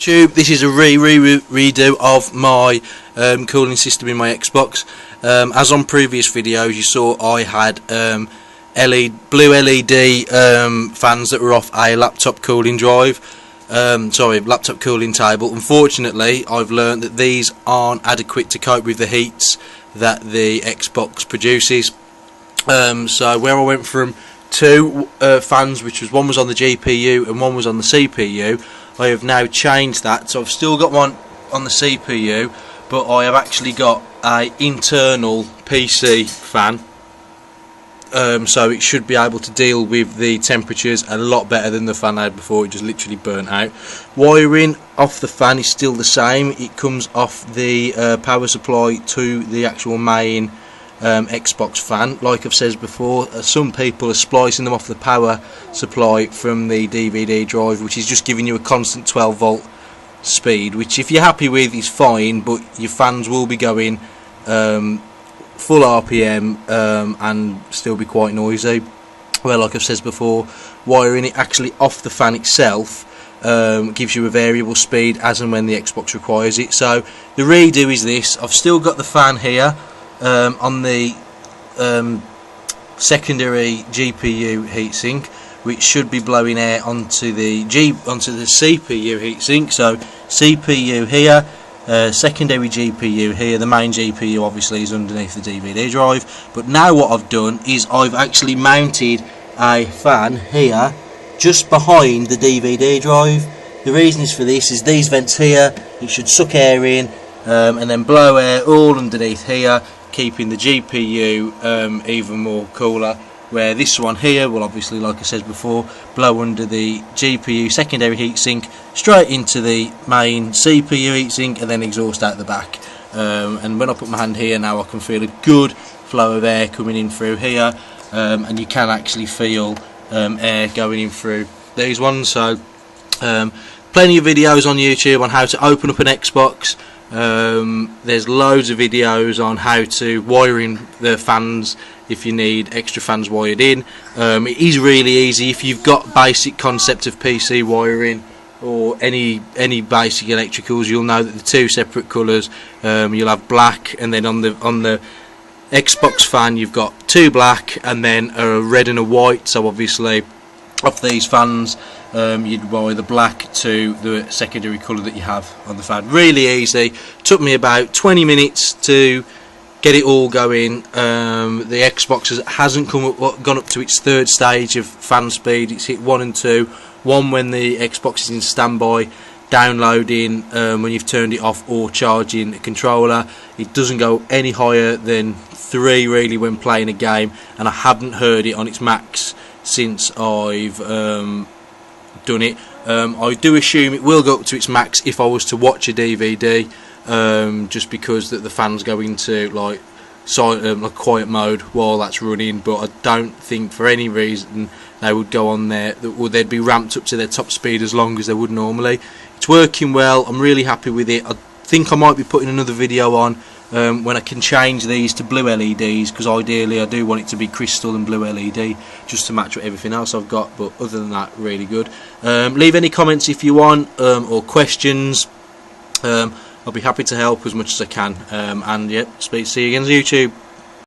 YouTube, this is a redo of my cooling system in my Xbox. As on previous videos you saw, I had blue LED fans that were off a laptop cooling drive, laptop cooling table. Unfortunately, I've learned that these aren't adequate to cope with the heats that the Xbox produces. So where I went from two fans, which was one was on the GPU and one was on the CPU, I have now changed that. So I've still got one on the CPU, but I have actually got a internal PC fan, so it should be able to deal with the temperatures a lot better than the fan I had before. It just literally burnt out. Wiring off the fan is still the same. It comes off the power supply to the actual main Xbox fan. Like I've said before, some people are splicing them off the power supply from the DVD drive, which is just giving you a constant 12 volt speed, which if you're happy with is fine, but your fans will be going full RPM and still be quite noisy. Well, like I've said before, wiring it actually off the fan itself gives you a variable speed as and when the Xbox requires it. So the redo is this: I've still got the fan here on the secondary GPU heatsink, which should be blowing air onto the CPU heatsink. So CPU here, secondary GPU here. The main GPU obviously is underneath the DVD drive. But now what I've done is I've actually mounted a fan here just behind the DVD drive. The reason is for this is these vents here, it should suck air in and then blow air all underneath here, keeping the GPU even more cooler, where this one here will obviously, like I said before, blow under the GPU secondary heatsink straight into the main CPU heatsink and then exhaust out the back. And when I put my hand here now, I can feel a good flow of air coming in through here, and you can actually feel air going in through these ones. So plenty of videos on YouTube on how to open up an Xbox. There's loads of videos on how to wire in the fans if you need extra fans wired in. It is really easy if you've got basic concept of PC wiring or any basic electricals. You'll know that the two separate colours, you'll have black, and then on the Xbox fan you've got two black and then a red and a white. So obviously off these fans you'd wire the black to the secondary colour that you have on the fan. Really easy. Took me about 20 minutes to get it all going. The Xbox hasn't gone up to its third stage of fan speed. It's hit 1 and 2. 1 when the Xbox is in standby, downloading when you've turned it off, or charging the controller. It doesn't go any higher than 3 really when playing a game, and I haven't heard it on its max since I've done it. I do assume it will go up to its max if I was to watch a DVD, just because that the fans go into like quiet mode while that's running, but I don't think for any reason they would go on there, or they'd be ramped up to their top speed as long as they would normally. It's working well. I'm really happy with it. I think I might be putting another video on when I can change these to blue LEDs, because ideally I do want it to be crystal and blue LED just to match with everything else I've got. But other than that, really good. Leave any comments if you want, or questions. I'll be happy to help as much as I can. And yeah, see you again on YouTube.